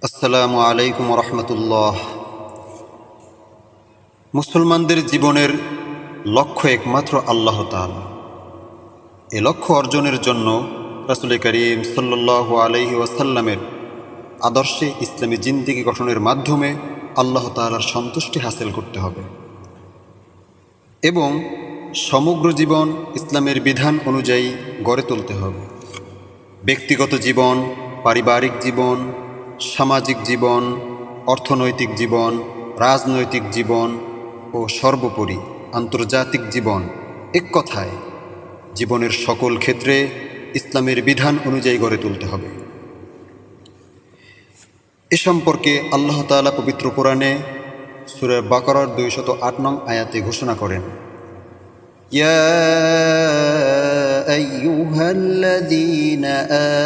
আসসালামু আলাইকুম রহমতুল্লাহ। মুসলমানদের জীবনের লক্ষ্য একমাত্র আল্লাহ তাআলা। এ লক্ষ্য অর্জনের জন্য রাসূল করিম সাল্লাল্লাহু আলাইহি ওয়াসাল্লামের আদর্শে ইসলামী জিন্দেগি গঠনের মাধ্যমে আল্লাহ তাআলার সন্তুষ্টি হাসিল করতে হবে এবং সমগ্র জীবন ইসলামের বিধান অনুযায়ী গড়ে তুলতে হবে। ব্যক্তিগত জীবন, পারিবারিক জীবন, সামাজিক জীবন, অর্থনৈতিক জীবন, রাজনৈতিক জীবন ও সর্বোপরি আন্তর্জাতিক জীবন, এক কথায় জীবনের সকল ক্ষেত্রে ইসলামের বিধান অনুযায়ী গড়ে তুলতে হবে। এ সম্পর্কে আল্লাহ তাআলা পবিত্র কোরআনে সূরা বাকারার 208 নং আয়াতে ঘোষণা করেন, ইয়া আইয়ুহাল্লাযীনা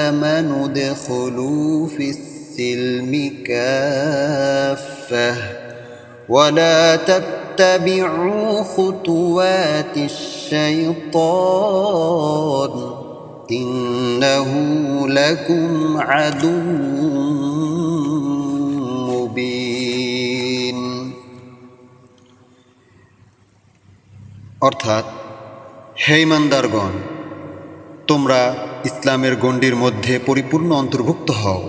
আমানু দুখুলু ফিস-সিলমি কাফাহ ওয়া লা তাত্তাবি'উ খুতুওয়াতিশ-শাইতান ইন্নাহু লাকুম আদুউম মুবিন। অর্থাৎ, হে ঈমানদারগণ, তোমরা ইসলামের গণ্ডির মধ্যে পরিপূর্ণ অন্তর্ভুক্ত হও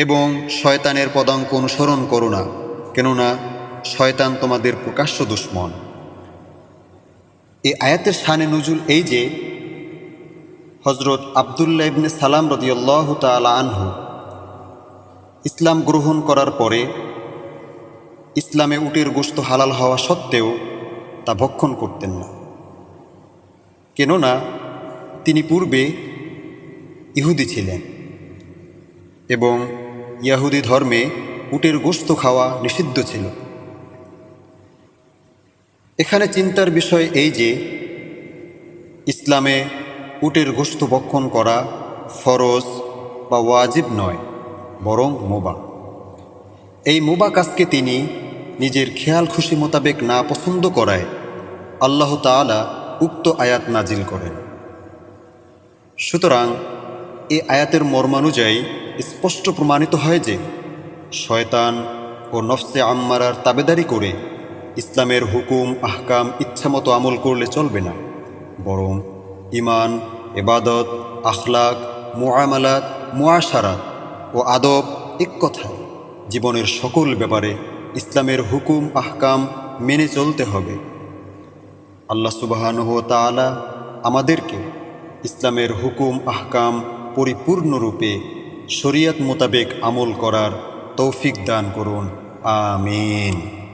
এবং শয়তানের পদাঙ্ক অনুসরণ করো না, কেননা শয়তান তোমাদের প্রকাশ্য দুশমন। এই আয়াতের শানে নুজুল এই যে, হযরত আব্দুল্লাহ ইবনে সালাম রাদিয়াল্লাহু তাআলা আনহু ইসলাম গ্রহণ করার পরে ইসলামে উটের গোশত হালাল হওয়া সত্ত্বেও তা ভক্ষণ করতেন না, কেননা তিনি পূর্বে ইহুদি ছিলেন এবং ইয়াহুদি ধর্মে উটের গোশত খাওয়া নিষিদ্ধ ছিল। এখানে চিন্তার বিষয় এই যে, ইসলামে উটের গোশত ভক্ষণ করা ফরজ বা ওয়াজিব নয়, বরং মুবাহ। এই মুবাহ কাজকে তিনি নিজের খেয়াল খুশি মোতাবেক না পছন্দ করায় আল্লাহ তাআলা উক্ত আয়াত নাজিল করেন। সুতরাং এই আয়াতের মর্মানুযায়ী স্পষ্ট প্রমাণিত হয় যে, শয়তান ও নফসে আম্মারার তাবেদারি করে ইসলামের হুকুম আহকাম ইচ্ছামতো আমল করলে চলবে না, বরং ঈমান, ইবাদত, আখলাক, মুআমালাত, মুআশারাত ও আদব, এক কথায় জীবনের সকল ব্যাপারে ইসলামের হুকুম আহকাম মেনে চলতে হবে। আল্লাহ সুবহানাহু ওয়া তাআলা আমাদেরকে ইসলামের হুকুম আহকাম পরিপূর্ণরূপে শরীয়ত মোতাবেক আমল করার তৌফিক দান করুন। আমিন।